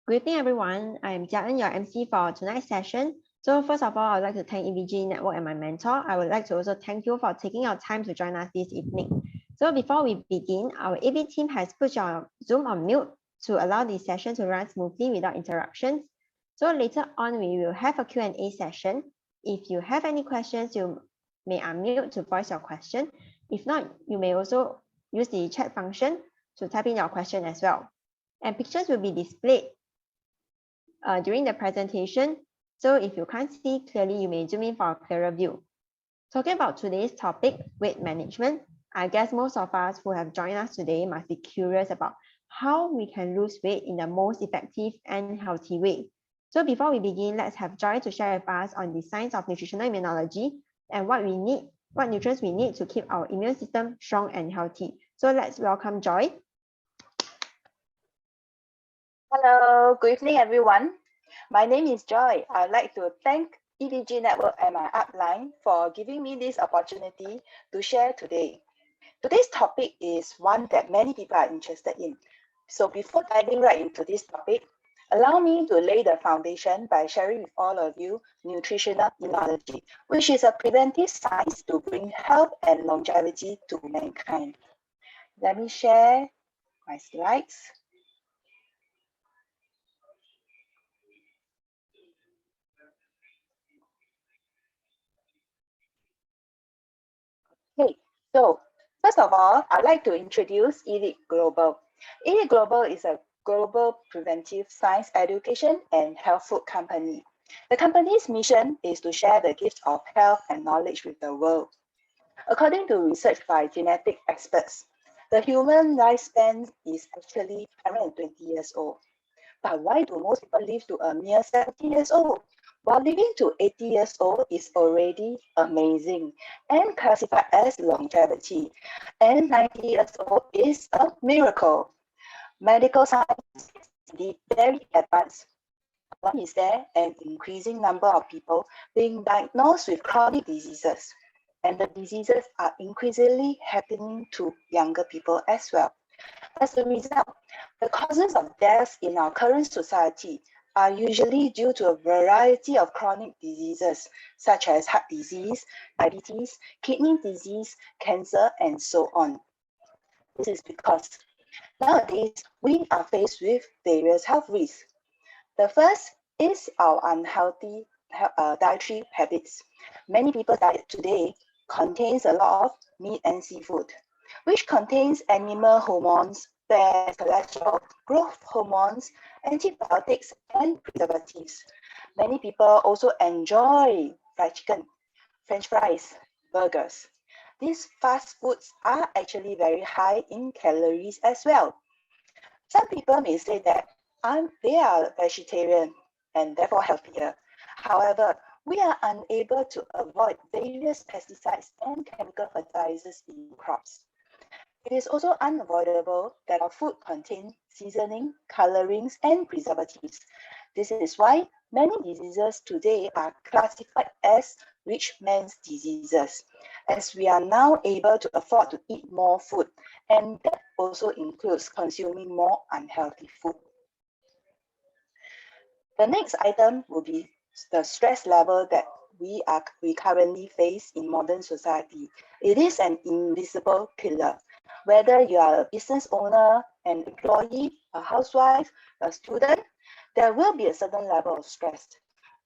Good evening, everyone. I'm Jiaen, your MC for tonight's session. So first of all, I would like to thank EVG Network and my mentor. I would like to also thank you for taking your time to join us this evening. So before we begin, our AV team has put your Zoom on mute to allow the session to run smoothly without interruptions. So later on, we will have a Q&A session. If you have any questions, you may unmute to voice your question. If not, you may also use the chat function to type in your question as well. And pictures will be displayed during the presentation. So if you can't see clearly, you may zoom in for a clearer view. Talking about today's topic, weight management, I guess most of us who have joined us today must be curious about how we can lose weight in the most effective and healthy way. So before we begin, let's have Joy to share with us on the science of nutritional immunology and what nutrients we need to keep our immune system strong and healthy. So let's welcome Joy. Hello, good evening, everyone. My name is Joy. I'd like to thank EVG Network and my upline for giving me this opportunity to share today. Today's topic is one that many people are interested in. So before diving right into this topic, allow me to lay the foundation by sharing with all of you nutritional immunology, which is a preventive science to bring health and longevity to mankind. Let me share my slides. Okay, so first of all, I'd like to introduce Elite Global. Elite Global is a global preventive science education and health food company. The company's mission is to share the gift of health and knowledge with the world. According to research by genetic experts, the human lifespan is actually 120 years old. But why do most people live to a mere 70 years old? While living to 80 years old is already amazing and classified as longevity, and 90 years old is a miracle. Medical science is indeed very advanced. Why is there an increasing number of people being diagnosed with chronic diseases? And the diseases are increasingly happening to younger people as well. As a result, the causes of death in our current society are usually due to a variety of chronic diseases, such as heart disease, diabetes, kidney disease, cancer, and so on. This is because nowadays we are faced with various health risks. The first is our unhealthy dietary habits. Many people's diet today contains a lot of meat and seafood, which contains animal hormones, fat, cholesterol, growth hormones, antibiotics, and preservatives. Many people also enjoy fried chicken, French fries, burgers. These fast foods are actually very high in calories as well. Some people may say that they are vegetarian and therefore healthier. However, we are unable to avoid various pesticides and chemical fertilizers in crops. It is also unavoidable that our food contains seasoning, colorings, and preservatives. This is why many diseases today are classified as rich man's diseases, as we are now able to afford to eat more food, and that also includes consuming more unhealthy food. The next item will be the stress level that we currently face in modern society. It is an invisible killer. Whether you are a business owner, an employee, a housewife, a student, there will be a certain level of stress.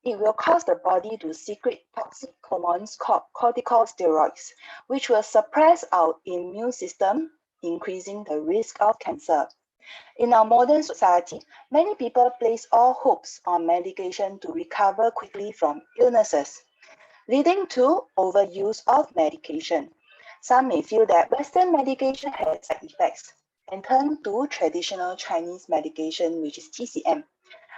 It will cause the body to secrete toxic hormones called corticosteroids, which will suppress our immune system, increasing the risk of cancer. In our modern society, many people place all hopes on medication to recover quickly from illnesses, leading to overuse of medication. Some may feel that Western medication has side effects and turn to traditional Chinese medication, which is TCM.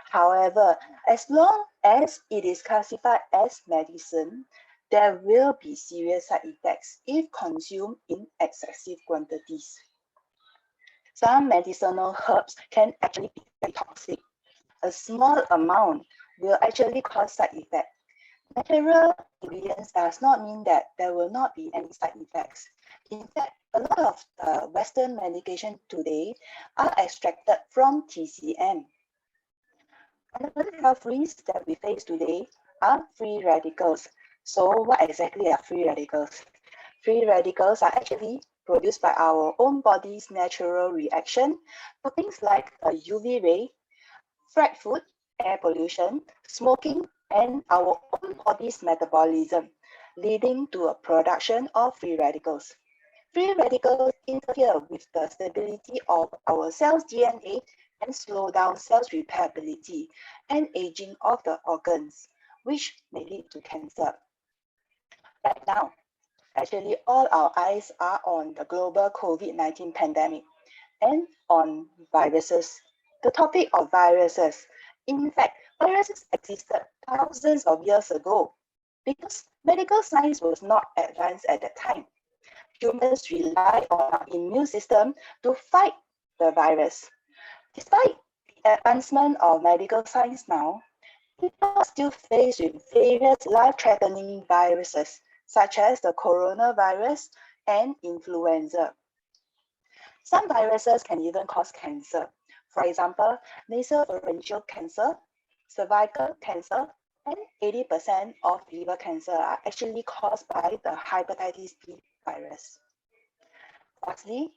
However, as long as it is classified as medicine, there will be serious side effects if consumed in excessive quantities. Some medicinal herbs can actually be very toxic. A small amount will actually cause side effects. Natural ingredients does not mean that there will not be any side effects. In fact, a lot of Western medication today are extracted from TCM. Another health risk that we face today are free radicals. So what exactly are free radicals? Free radicals are actually produced by our own body's natural reaction to things like a UV ray, fried food, air pollution, smoking, and our own body's metabolism, leading to a production of free radicals. Free radicals interfere with the stability of our cell's DNA and slow down cells' repairability and aging of the organs, which may lead to cancer. Right now, actually, all our eyes are on the global COVID-19 pandemic and on viruses. The topic of viruses. In fact, viruses existed thousands of years ago because medical science was not advanced at that time. Humans rely on our immune system to fight the virus. Despite the advancement of medical science now, people are still faced with various life-threatening viruses, such as the coronavirus and influenza. Some viruses can even cause cancer. For example, nasopharyngeal cancer, cervical cancer, and 80% of liver cancer are actually caused by the hepatitis B virus. Lastly,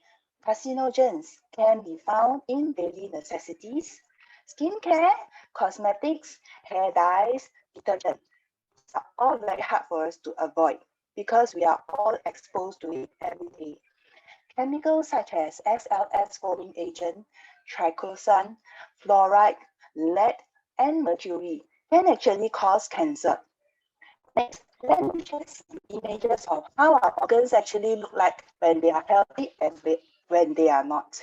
carcinogens can be found in daily necessities, skincare, cosmetics, hair dyes, detergent. These are all very hard for us to avoid because we are all exposed to it every day. Chemicals such as SLS foaming agent, triclosan, fluoride, lead, and mercury can actually cause cancer. Next, let me just see images of how our organs actually look like when they are healthy and when they are not.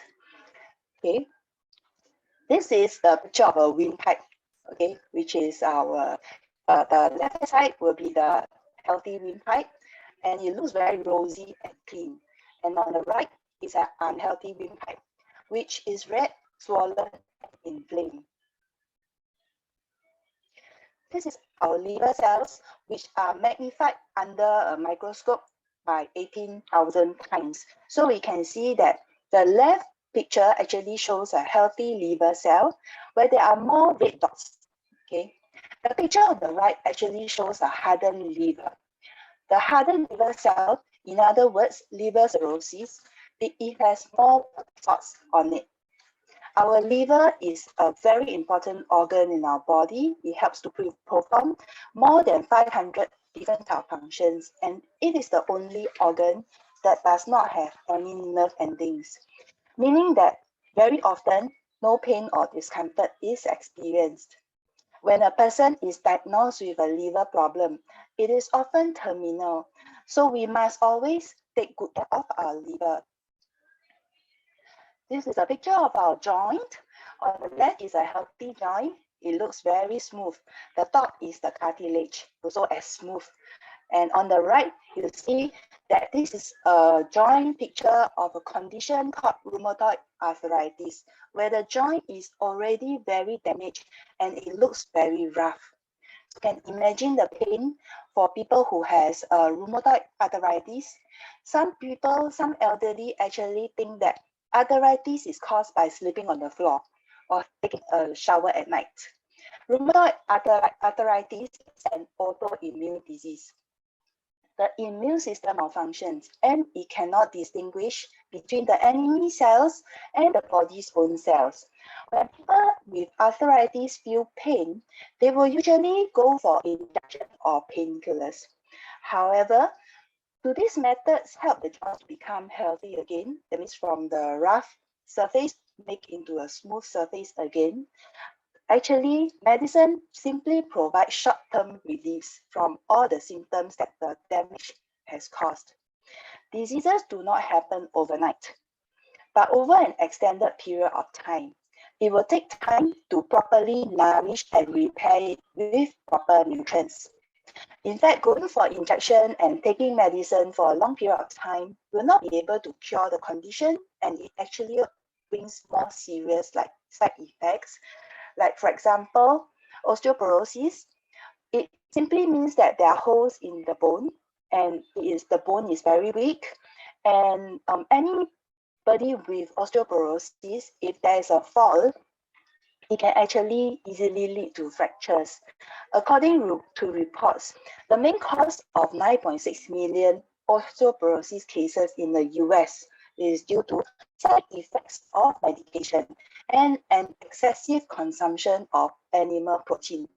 Okay, this is the picture of a windpipe. Okay, which is our the left side will be the healthy windpipe, and it looks very rosy and clean. And on the right is an unhealthy windpipe, which is red, swollen, and inflamed. This is our liver cells, which are magnified under a microscope by 18,000 times. So we can see that the left picture actually shows a healthy liver cell where there are more red dots. Okay, the picture on the right actually shows a hardened liver. The hardened liver cell, in other words, liver cirrhosis, it has more spots on it. Our liver is a very important organ in our body. It helps to perform more than 500 different type of functions, and it is the only organ that does not have any nerve endings, meaning that very often no pain or discomfort is experienced. When a person is diagnosed with a liver problem, it is often terminal, so we must always take good care of our liver. This is a picture of our joint. On the left is a healthy joint. It looks very smooth. The top is the cartilage, also as smooth. And on the right, you see that this is a joint picture of a condition called rheumatoid arthritis, where the joint is already very damaged and it looks very rough. You can imagine the pain for people who has rheumatoid arthritis. Some people, some elderly actually think that arthritis is caused by sleeping on the floor or taking a shower at night. Rheumatoid arthritis is an autoimmune disease. The immune system malfunctions and it cannot distinguish between the enemy cells and the body's own cells. When people with arthritis feel pain, they will usually go for injection or painkillers. However, do these methods help the joints to become healthy again? That means from the rough surface make into a smooth surface again. Actually, medicine simply provides short-term reliefs from all the symptoms that the damage has caused. Diseases do not happen overnight, but over an extended period of time. It will take time to properly nourish and repair it with proper nutrients. In fact, going for injection and taking medicine for a long period of time will not be able to cure the condition, and it actually brings more serious like side effects. Like for example, osteoporosis, it simply means that there are holes in the bone and the bone is very weak. And anybody with osteoporosis, if there is a fall, it can actually easily lead to fractures. According to reports, the main cause of 9.6 million osteoporosis cases in the US is due to side effects of medication and an excessive consumption of animal protein.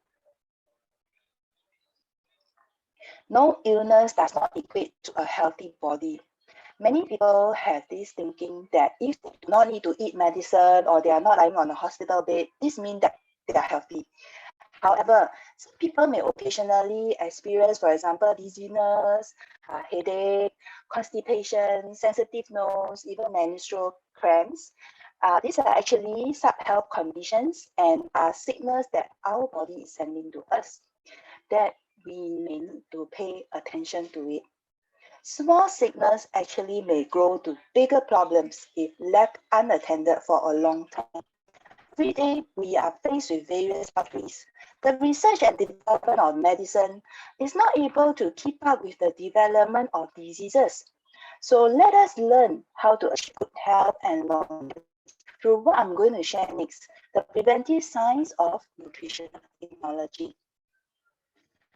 No illness does not equate to a healthy body. Many people have this thinking that if they do not need to eat medicine or they are not lying on a hospital bed, this means that they are healthy. However, some people may occasionally experience, for example, dizziness, headache, constipation, sensitive nose, even menstrual cramps. These are actually sub-health conditions and are signals that our body is sending to us that we may need to pay attention to it. Small sickness actually may grow to bigger problems if left unattended for a long time. Every day, we are faced with various pathways. The research and development of medicine is not able to keep up with the development of diseases. So let us learn how to achieve good health and longevity through what I'm going to share next, the preventive science of nutritional immunology.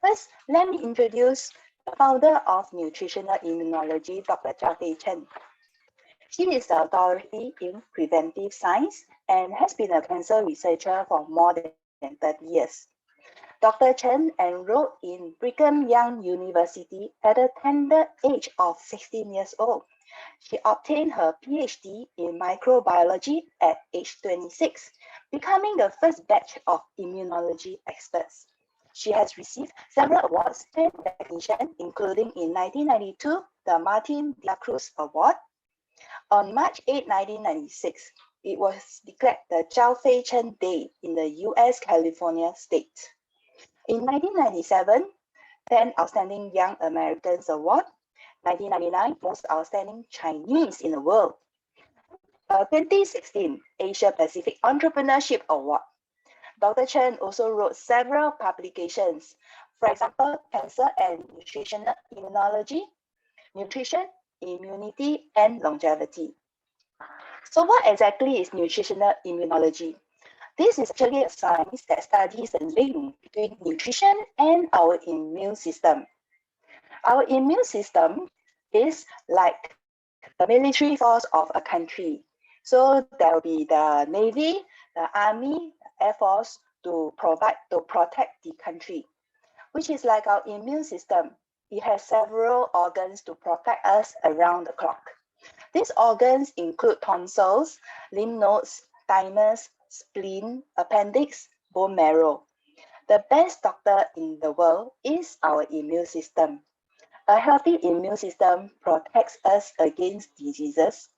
First, let me introduce the founder of nutritional immunology, Dr. Zhao Fei Chen. She is the authority in preventive science and has been a cancer researcher for more than 30 years. Dr. Chen enrolled in Brigham Young University at the tender age of 16 years old. She obtained her PhD in microbiology at age 26, becoming the first batch of immunology experts. She has received several awards and recognition, including in 1992, the Martin de la Cruz Award. On March 8, 1996, it was declared the Zhao Fei Chen Day in the US California state. In 1997, 10 Outstanding Young Americans Award. 1999, Most Outstanding Chinese in the World. 2016, Asia Pacific Entrepreneurship Award. Dr. Chen also wrote several publications, for example, Cancer and Nutritional Immunology, Nutrition, Immunity, and Longevity. So what exactly is nutritional immunology? This is actually a science that studies the link between nutrition and our immune system. Our immune system is like the military force of a country. So there will be the Navy, the Army, Air Force to protect the country, which is like our immune system. It has several organs to protect us around the clock. These organs include tonsils, lymph nodes, thymus, spleen, appendix, bone marrow. The best doctor in the world is our immune system. A healthy immune system protects us against diseases.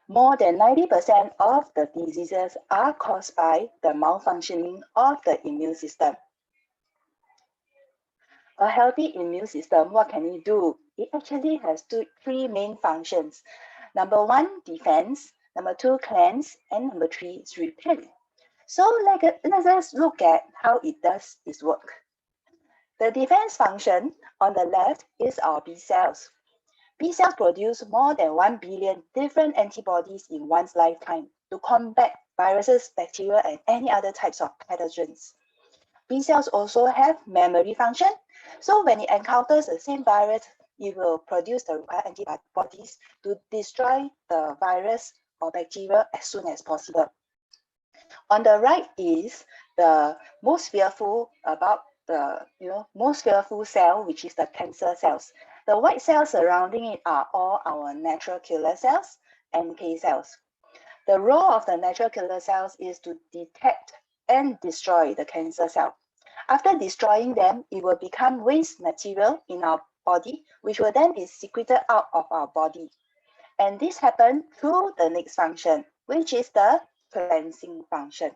More than 90% of the diseases are caused by the malfunctioning of the immune system. A healthy immune system, what can it do? It actually has three main functions. Number one, defense. Number two, cleanse. And number three is repair. So let's look at how it does its work. The defense function on the left is our B cells. B cells produce more than 1 billion different antibodies in one's lifetime to combat viruses, bacteria, and any other types of pathogens. B cells also have memory function. So when it encounters the same virus, it will produce the required antibodies to destroy the virus or bacteria as soon as possible. On the right is the most fearful most fearful cell, which is the cancer cells. The white cells surrounding it are all our natural killer cells, NK cells. The role of the natural killer cells is to detect and destroy the cancer cell. After destroying them, it will become waste material in our body, which will then be secreted out of our body. And this happens through the next function, which is the cleansing function.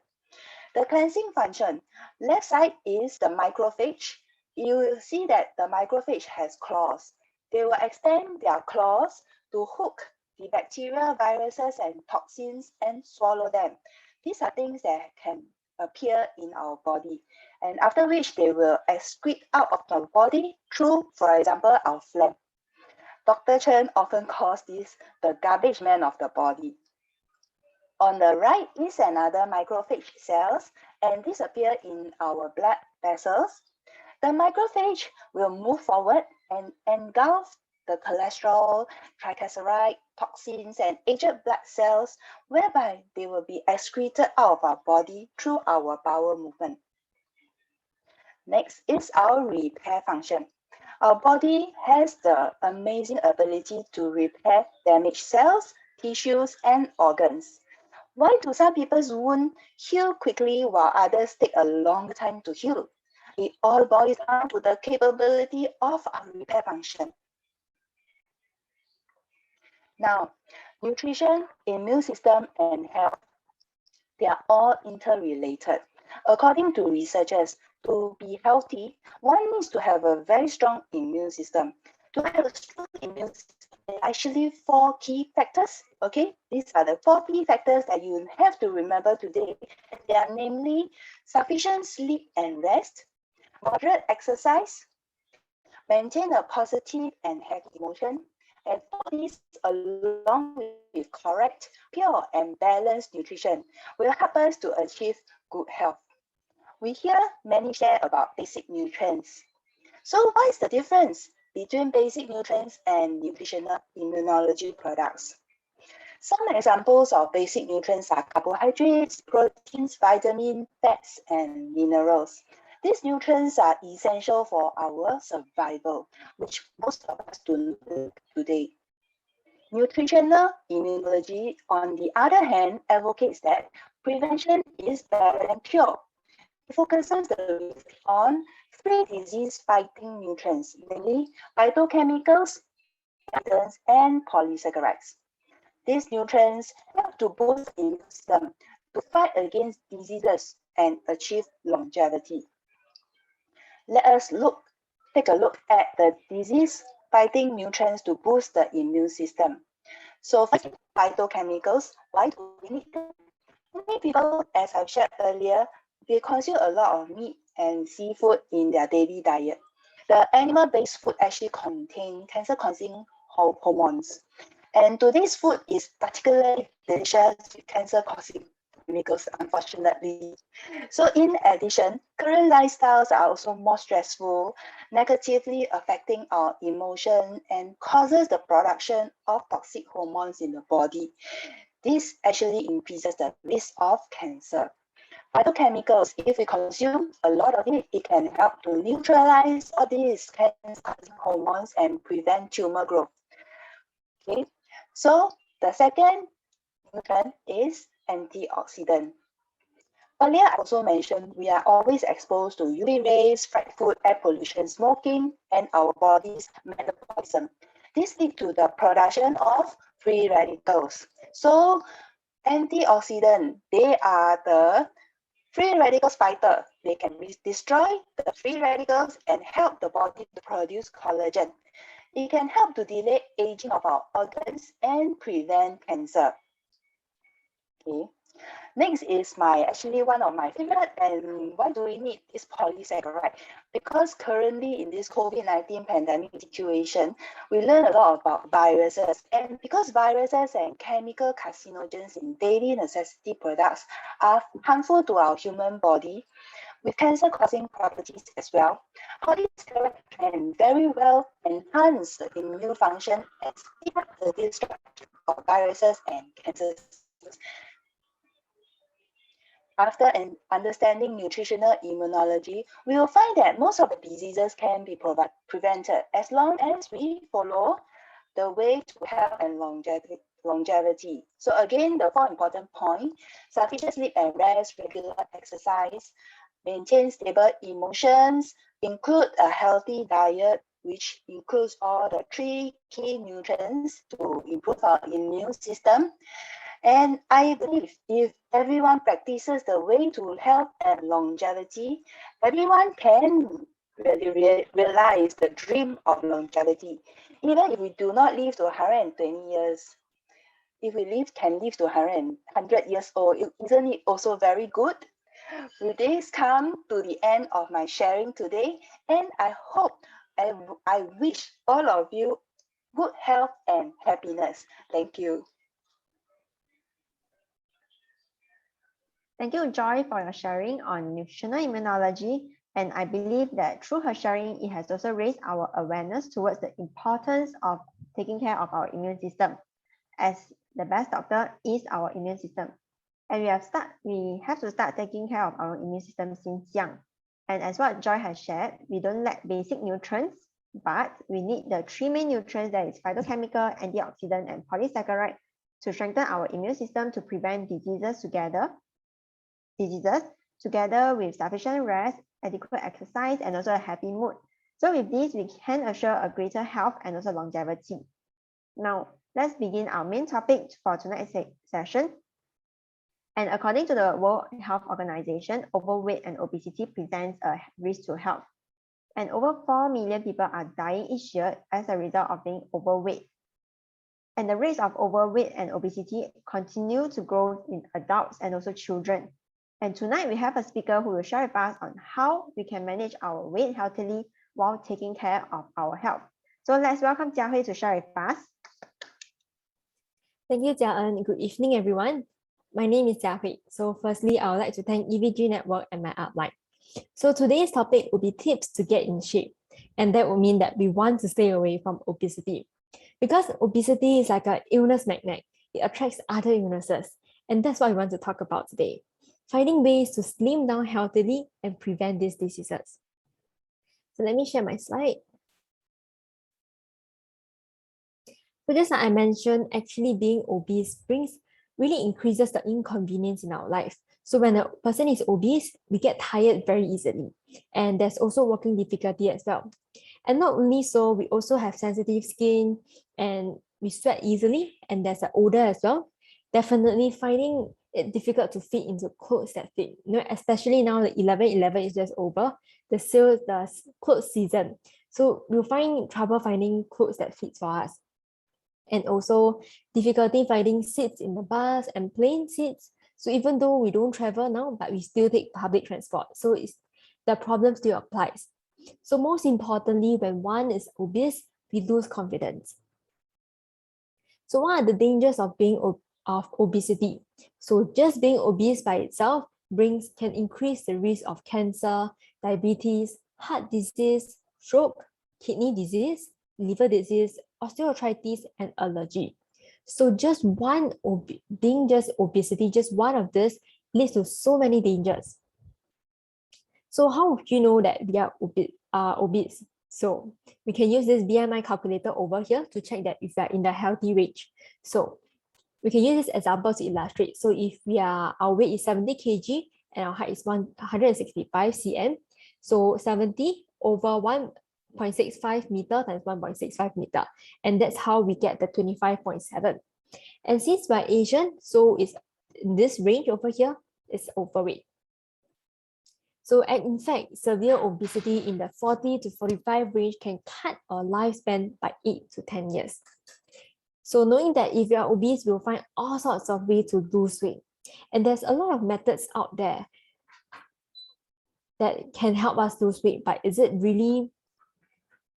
The cleansing function, left side is the macrophage. You will see that the macrophage has claws. They will extend their claws to hook the bacteria, viruses, and toxins and swallow them. These are things that can appear in our body, and after which they will excrete out of the body through, for example, our phlegm. Dr. Chen often calls this the garbage man of the body. On the right is another macrophage cells, and this appear in our blood vessels. The macrophage will move forward and engulf the cholesterol, triglyceride, toxins, and aged blood cells, whereby they will be excreted out of our body through our bowel movement. Next is our repair function. Our body has the amazing ability to repair damaged cells, tissues, and organs. Why do some people's wounds heal quickly while others take a long time to heal? It all boils down to the capability of our repair function. Now, nutrition, immune system, and health, they are all interrelated. According to researchers, to be healthy, one needs to have a very strong immune system. To have a strong immune system, there are actually 4 key factors. Okay, these are the 4 key factors that you have to remember today. They are namely sufficient sleep and rest, moderate exercise, maintain a positive and happy emotion, and all these along with correct, pure, and balanced nutrition will help us to achieve good health. We hear many share about basic nutrients. So what is the difference between basic nutrients and nutritional immunology products? Some examples of basic nutrients are carbohydrates, proteins, vitamins, fats, and minerals. These nutrients are essential for our survival, which most of us do not do today. Nutritional immunology, on the other hand, advocates that prevention is better than cure. It focuses the risk on 3 disease-fighting nutrients, namely phytochemicals, antioxidants, and polysaccharides. These nutrients help to boost the immune system to fight against diseases and achieve longevity. Let us take a look at the disease-fighting nutrients to boost the immune system. So first, phytochemicals. Why do we need them? Many people, as I've shared earlier, they consume a lot of meat and seafood in their daily diet. The animal-based food actually contain cancer-causing hormones. And today's food is particularly delicious with cancer-causing chemicals, unfortunately. So in addition, current lifestyles are also more stressful, negatively affecting our emotion and causes the production of toxic hormones in the body. This actually increases the risk of cancer. Phytochemicals, if we consume a lot of it, it can help to neutralize all these cancer-causing hormones and prevent tumor growth. Okay, so the second nutrient is antioxidant. Earlier, I also mentioned we are always exposed to UV rays, fried food, air pollution, smoking, and our body's metabolism. This leads to the production of free radicals. So antioxidant, they are the free radicals fighter. They can destroy the free radicals and help the body to produce collagen. It can help to delay aging of our organs and prevent cancer. Okay. Next is actually one of my favorite, and why do we need this polysaccharide? Because currently in this COVID-19 pandemic situation, we learn a lot about viruses, and because viruses and chemical carcinogens in daily necessity products are harmful to our human body, with cancer-causing properties as well, polysaccharide can very well enhance the immune function and speed up the destruction of viruses and cancer cells. After understanding nutritional immunology, we will find that most of the diseases can be prevented as long as we follow the way to health and longevity. So again, the 4 important points: sufficient sleep and rest, regular exercise, maintain stable emotions, include a healthy diet, which includes all the 3 key nutrients to improve our immune system. And I believe if everyone practices the way to health and longevity, everyone can really realize the dream of longevity. Even if we do not live to 120 years, if we can live to 100 years old, isn't it also very good? With this come to the end of my sharing today, and I hope I wish all of you good health and happiness. Thank you. Thank you, Joy, for your sharing on nutritional immunology. And I believe that through her sharing, it has also raised our awareness towards the importance of taking care of our immune system, as the best doctor is our immune system. And we have to start taking care of our immune system since young. And as what Joy has shared, we don't lack basic nutrients, but we need the three main nutrients, that is phytochemical, antioxidant, and polysaccharide, to strengthen our immune system to prevent diseases together with sufficient rest, adequate exercise, and also a happy mood. So with this, we can assure a greater health and also longevity. Now, let's begin our main topic for tonight's session. And according to the World Health Organization, overweight and obesity presents a risk to health. And over 4 million people are dying each year as a result of being overweight. And the rates of overweight and obesity continue to grow in adults and also children. And tonight we have a speaker who will share with us on how we can manage our weight healthily while taking care of our health. So let's welcome Jia Hui to share with us. Thank you, Jia En. Good evening, everyone. My name is Jia Hui. So firstly, I would like to thank EVG Network and my outline. So today's topic will be tips to get in shape. And that will mean that we want to stay away from obesity. Because obesity is like an illness magnet. It attracts other illnesses. And that's what we want to talk about today. Finding ways to slim down healthily and prevent these diseases. So let me share my slide. So just like I mentioned, actually being obese really increases the inconvenience in our life. So when a person is obese, we get tired very easily. And there's also walking difficulty as well. And not only so, we also have sensitive skin and we sweat easily, and there's an odor as well. Definitely finding it difficult to fit into clothes that fit. Especially now the 11/11 is just over, the clothes season. So we'll find trouble finding clothes that fit for us. And also difficulty finding seats in the bus and plane seats. So even though we don't travel now, but we still take public transport. So the problem still applies. So most importantly, when one is obese, we lose confidence. So what are the dangers of obesity? So just being obese by itself can increase the risk of cancer, diabetes, heart disease, stroke, kidney disease, liver disease, osteoarthritis, and allergy. So just obesity, just one of this leads to so many dangers. So how would you know that we are obese? So we can use this BMI calculator over here to check that if we are in the healthy range. So we can use this example to illustrate. So if our weight is 70 kg and our height is 165 cm, so 70 over 1.65 meter times 1.65 meter, and that's how we get the 25.7. And since we're Asian, so it's in this range over here is overweight. So in fact, severe obesity in the 40 to 45 range can cut our lifespan by 8 to 10 years. So knowing that if you are obese, we'll find all sorts of ways to lose weight. And there's a lot of methods out there that can help us lose weight, but is it really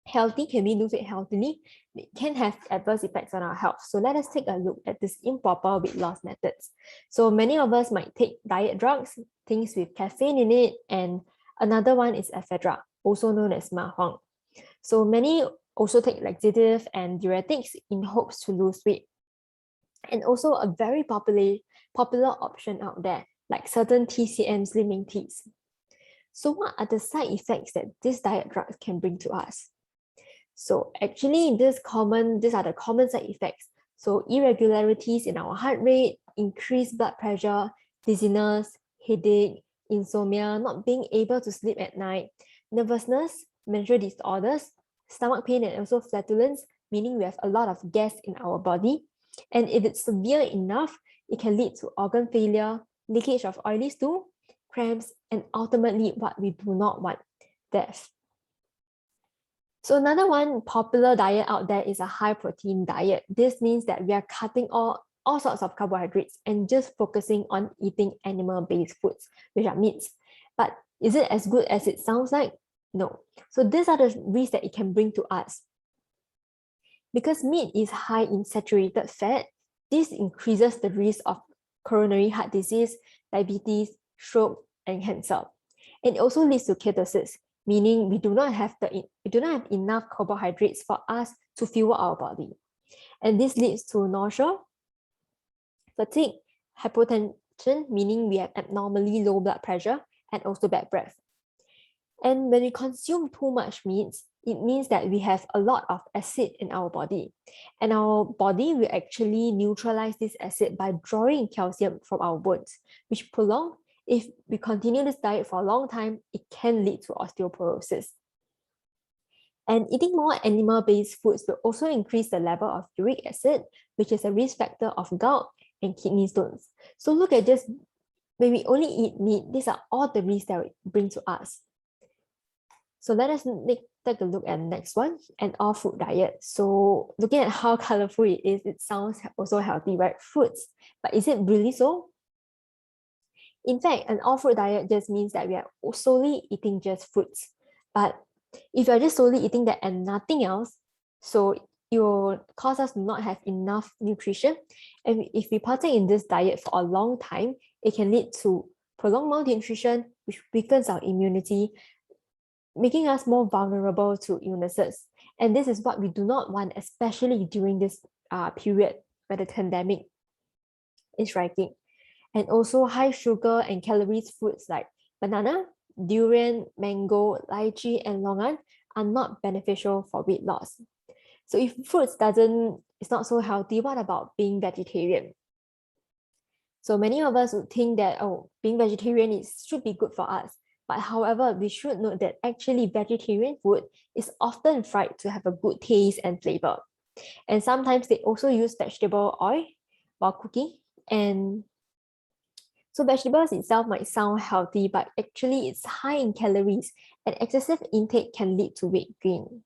healthy? Can we lose weight healthily? It can have adverse effects on our health. So let us take a look at this improper weight loss methods. So many of us might take diet drugs, things with caffeine in it, and another one is ephedra, also known as ma huang. So many also take laxative and diuretics in hopes to lose weight. And also a very popular option out there, like certain TCM slimming teas. So what are the side effects that these diet drugs can bring to us? So actually, these are the common side effects. So irregularities in our heart rate, increased blood pressure, dizziness, headache, insomnia, not being able to sleep at night, nervousness, menstrual disorders, stomach pain, and also flatulence, meaning we have a lot of gas in our body. And if it's severe enough, it can lead to organ failure, leakage of oily stool, cramps, and ultimately what we do not want, death. So another one popular diet out there is a high protein diet. This means that we are cutting all sorts of carbohydrates and just focusing on eating animal-based foods, which are meats. But is it as good as it sounds like? No. So these are the risks that it can bring to us. Because meat is high in saturated fat, this increases the risk of coronary heart disease, diabetes, stroke, and cancer. And it also leads to ketosis, meaning we do not have enough carbohydrates for us to fuel our body. And this leads to nausea, fatigue, hypotension, meaning we have abnormally low blood pressure, and also bad breath. And when we consume too much meat, it means that we have a lot of acid in our body. And our body will actually neutralize this acid by drawing calcium from our bones, which if we continue this diet for a long time, it can lead to osteoporosis. And eating more animal-based foods will also increase the level of uric acid, which is a risk factor of gout and kidney stones. So look at this, when we only eat meat, these are all the risks that it brings to us. So let us take a look at the next one, an all-fruit diet. So looking at how colorful it is, it sounds also healthy, right? Fruits, but is it really so? In fact, an all-fruit diet just means that we are solely eating just fruits. But if you're just solely eating that and nothing else, so it will cause us to not have enough nutrition. And if we partake in this diet for a long time, it can lead to prolonged malnutrition, which weakens our immunity, making us more vulnerable to illnesses. And this is what we do not want, especially during this period where the pandemic is striking. And also high sugar and calories fruits like banana, durian, mango, lychee, and longan are not beneficial for weight loss. So if fruits is not so healthy, what about being vegetarian? So many of us would think that, being vegetarian should be good for us. But however, we should note that actually vegetarian food is often fried to have a good taste and flavor. And sometimes they also use vegetable oil while cooking. And so vegetables itself might sound healthy, but actually it's high in calories, and excessive intake can lead to weight gain.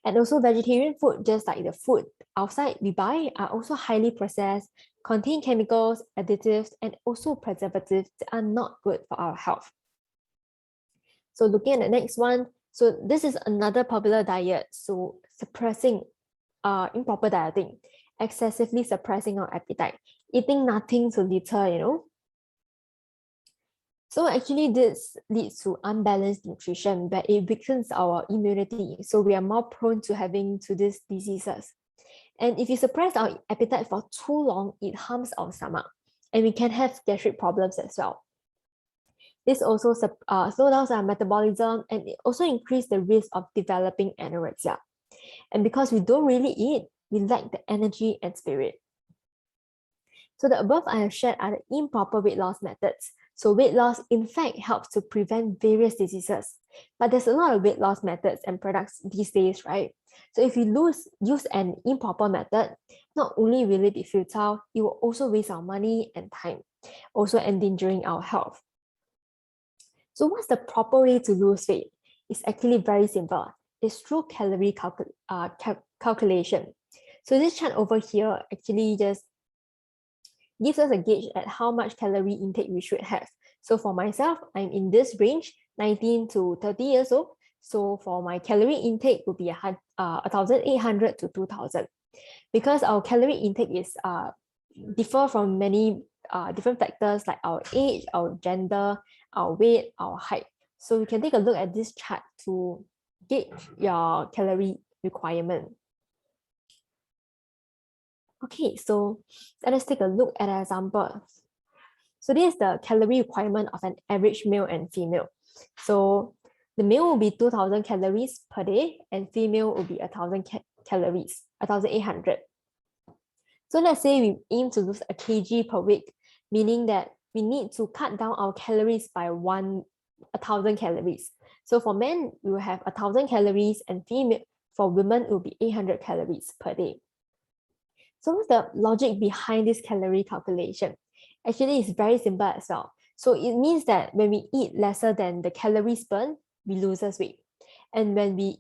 And also vegetarian food, just like the food outside we buy, are also highly processed, contain chemicals, additives, and also preservatives that are not good for our health. So looking at the next one, so this is another popular diet. So suppressing improper dieting, excessively suppressing our appetite, eating nothing to litter, So actually this leads to unbalanced nutrition, where it weakens our immunity. So we are more prone to having these diseases. And if you suppress our appetite for too long, it harms our stomach, and we can have gastric problems as well. This also slows down our metabolism, and it also increases the risk of developing anorexia. And because we don't really eat, we lack the energy and spirit. So the above I have shared are the improper weight loss methods. So weight loss, in fact, helps to prevent various diseases. But there's a lot of weight loss methods and products these days, right? So if you use an improper method, not only will it be futile, it will also waste our money and time, also endangering our health. So what's the proper way to lose weight? It's actually very simple. It's through calorie calculation. So this chart over here actually just gives us a gauge at how much calorie intake we should have. So for myself, I'm in this range, 19 to 30 years old. So for my calorie intake would be 1,800 to 2,000. Because our calorie intake is differ from many different factors like our age, our gender, our weight, our height. So you can take a look at this chart to gauge your calorie requirement. Okay, so let us take a look at an example. So this is the calorie requirement of an average male and female. So the male will be 2,000 calories per day, and female will be 1,000 calories, 1,800. So let's say we aim to lose a kg per week, meaning that we need to cut down our calories by 1,000 calories. So for men, we will have 1,000 calories, and for women, it will be 800 calories per day. So what's the logic behind this calorie calculation? Actually, it's very simple as well. So it means that when we eat lesser than the calories burned, we lose weight. And when we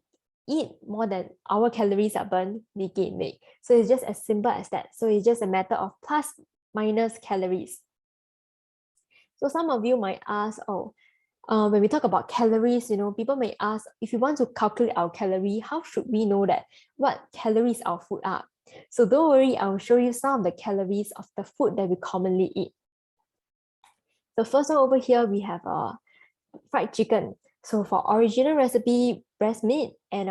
eat more than our calories are burned, we gain weight. So it's just as simple as that. So it's just a matter of plus minus calories. So some of you might ask, when we talk about calories, people may ask, if you want to calculate our calorie, how should we know that what calories our food are? So don't worry, I will show you some of the calories of the food that we commonly eat. The first one over here, we have a fried chicken. So for original recipe breast meat and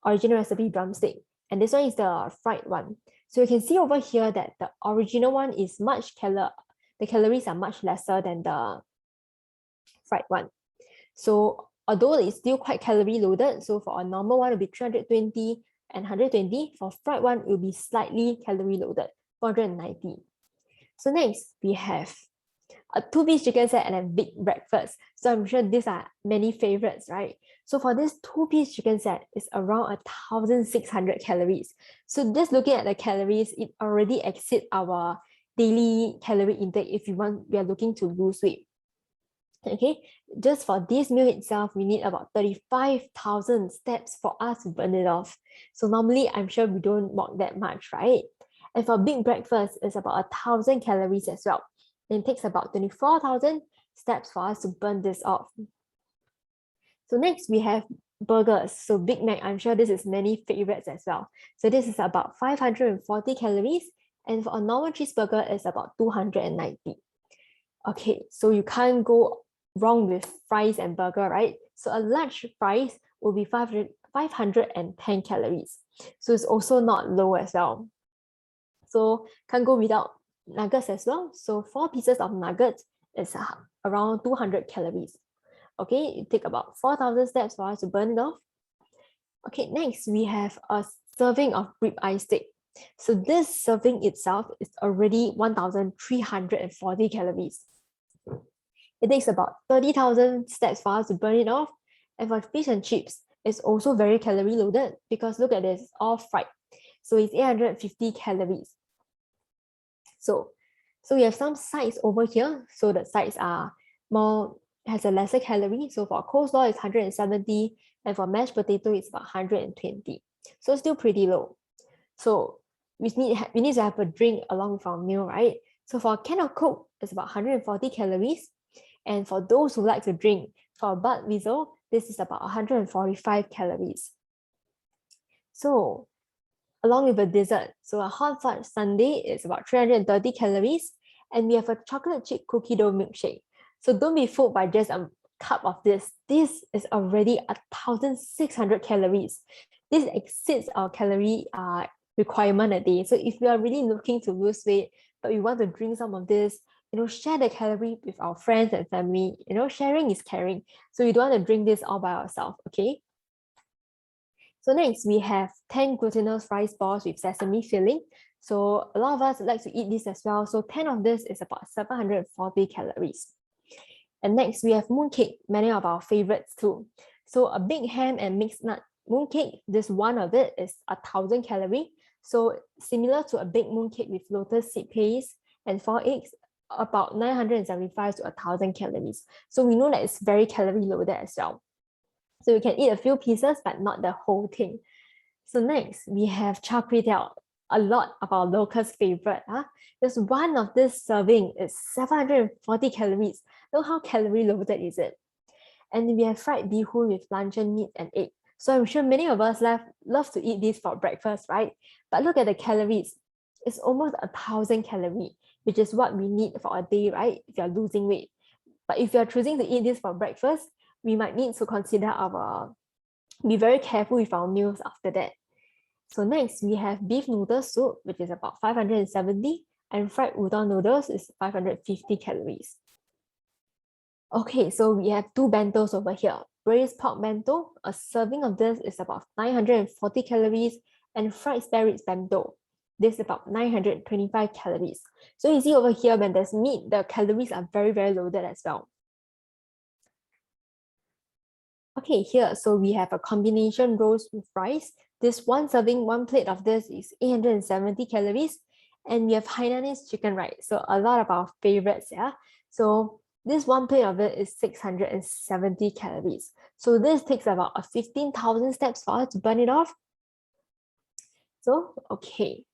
original recipe drumstick. And this one is the fried one. So you can see over here that the original one is the calories are much lesser than the fried one. So although it's still quite calorie loaded, so for a normal one, it will be 320 and 120. For fried one, it will be slightly calorie loaded, 490. So next, we have a 2-piece chicken set and a big breakfast. So I'm sure these are many favorites, right? So for this 2-piece chicken set, it's around 1,600 calories. So just looking at the calories, it already exceeds our daily calorie intake if we are looking to lose weight. Okay, just for this meal itself, we need about 35,000 steps for us to burn it off. So normally, I'm sure we don't walk that much, right? And for big breakfast, it's about 1,000 calories as well. And it takes about 24,000 steps for us to burn this off. So next, we have burgers. So Big Mac, I'm sure this is many favorites as well. So this is about 540 calories. And for a normal cheeseburger, it's about 290. Okay, so you can't go wrong with fries and burger, right? So a large fries will be 510 calories. So it's also not low as well. So can't go without nuggets as well. So 4 pieces of nuggets is around 200 calories. Okay, it take about 4,000 steps for us to burn it off. Okay, next we have a serving of ribeye steak. So this serving itself is already 1,340 calories. It takes about 30,000 steps for us to burn it off. And for fish and chips, it's also very calorie loaded because look at this, it's all fried. So it's 850 calories. So we have some sides over here. So the sides are has a lesser calorie. So for coleslaw, it's 170, and for mashed potato, it's about 120. So still pretty low. So we need to have a drink along with our meal, right? So for a can of Coke, it's about 140 calories. And for those who like to drink, for a Bud Weasel, this is about 145 calories. So along with a dessert, so a hot fudge sundae is about 330 calories. And we have a chocolate chip cookie dough milkshake. So don't be fooled by just a cup of this. This is already 1,600 calories. This exceeds our calorie requirement a day. So if you are really looking to lose weight, but you want to drink some of this, share the calorie with our friends and family. Sharing is caring. So you don't want to drink this all by yourself, okay? So next, we have 10 glutinous rice balls with sesame filling. So a lot of us like to eat this as well. So 10 of this is about 740 calories. And next, we have mooncake, many of our favorites too. So a big ham and mixed nut mooncake, this one of it is 1,000 calories. So similar to a big mooncake with lotus seed paste and 4 eggs, about 975 to 1,000 calories. So we know that it's very calorie loaded as well. So you can eat a few pieces, but not the whole thing. So next, we have char kway teow, a lot of our locals' favorite. Just one of this serving is 740 calories. Look how calorie loaded is it. And we have fried bee hoon with luncheon meat and egg. So I'm sure many of us love to eat this for breakfast, right? But look at the calories. It's almost 1,000 calories, which is what we need for a day, right? If you're losing weight. But if you're choosing to eat this for breakfast, we might need to consider be very careful with our meals after that. So next, we have beef noodle soup, which is about 570, and fried udon noodles is 550 calories. Okay, so we have 2 bentos over here. Braised pork bento, a serving of this is about 940 calories, and fried spare ribs bento, this is about 925 calories. So you see over here, when there's meat, the calories are very, very loaded as well. Okay, here, so we have a combination roast with rice. This one serving, 1 plate of this is 870 calories. And we have Hainanese chicken rice. So a lot of our favorites, yeah. So this 1 plate of it is 670 calories. So this takes about 15,000 steps for us to burn it off. So, okay.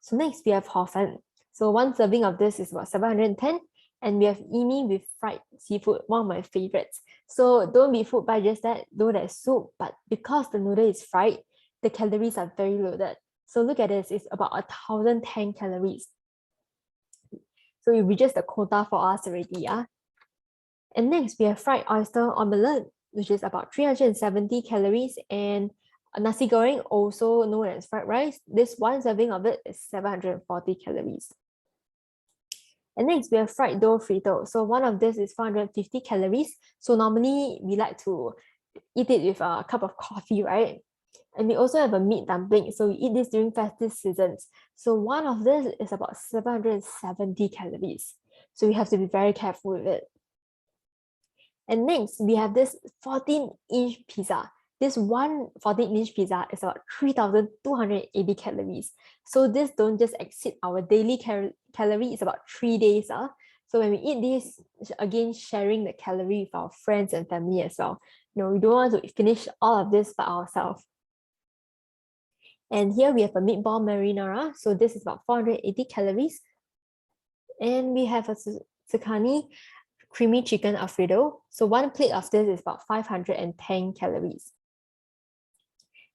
So next we have hor fun. So 1 serving of this is about 710. And we have imi with fried seafood, one of my favorites. So don't be fooled by just that, though there's soup, but because the noodle is fried, the calories are very loaded. So look at this, it's about 1,010 calories. So it reaches the quota for us already. And next, we have fried oyster omelette, which is about 370 calories, and nasi goreng, also known as fried rice. This one serving of it is 740 calories. And next, we have fried dough frito. So one of this is 450 calories. So normally we like to eat it with a cup of coffee, right? And we also have a meat dumpling. So we eat this during festive seasons. So one of this is about 770 calories. So we have to be very careful with it. And next, we have this 14-inch pizza. This one 14-inch pizza is about 3,280 calories. So this don't just exceed our daily calorie, it's about 3 days. So when we eat this, again, sharing the calorie with our friends and family as well. We don't want to finish all of this by ourselves. And here we have a meatball marinara. So this is about 480 calories. And we have a zucchini creamy chicken Alfredo. So one plate of this is about 510 calories.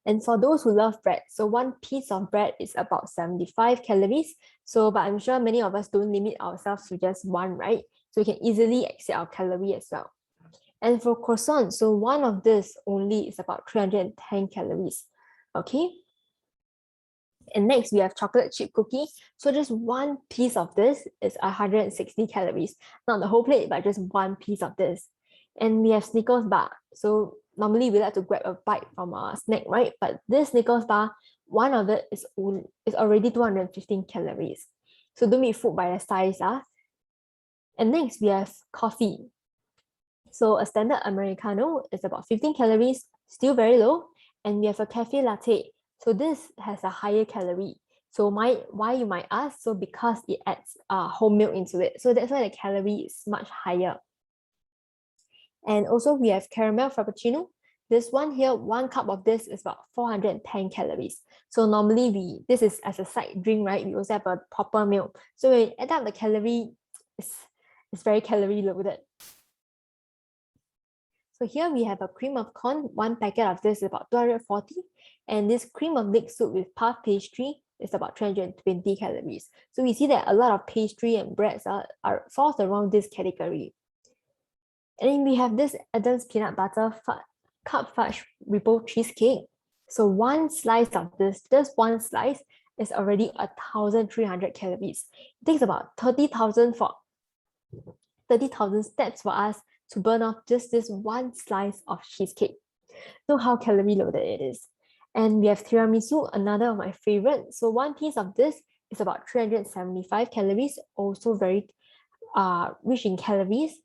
And for those who love bread, so one piece of bread is about 75 calories. So, but I'm sure many of us don't limit ourselves to just one, right? So we can easily exceed our calorie as well. And for croissant, so one of this only is about 310 calories. Okay. And next, we have chocolate chip cookie. So just one piece of this is 160 calories. Not the whole plate, but just one piece of this. And we have Snickers bar. So normally we like to grab a bite from a snack, right? But this Snickers bar, one of it is already 215 calories. So don't be fooled by the size. And next, we have coffee. So a standard Americano is about 15 calories, still very low. And we have a cafe latte. So this has a higher calorie. So why you might ask? So because it adds whole milk into it. So that's why the calorie is much higher. And also we have caramel frappuccino. This one here, one cup of this is about 410 calories. So normally this is as a side drink, right? We also have a proper meal. So when you add up the calorie, it's very calorie loaded. So here we have a cream of corn. One packet of this is about 240. And this cream of leek soup with puff pastry is about 320 calories. So we see that a lot of pastry and breads falls around this category. And then we have this Adam's peanut butter cup fudge ripple cheesecake. So one slice of this, just one slice, is already 1,300 calories. It takes about 30,000 steps for us to burn off just this one slice of cheesecake. So how calorie loaded it is. And we have tiramisu, another of my favorites. So one piece of this is about 375 calories, also very rich in calories.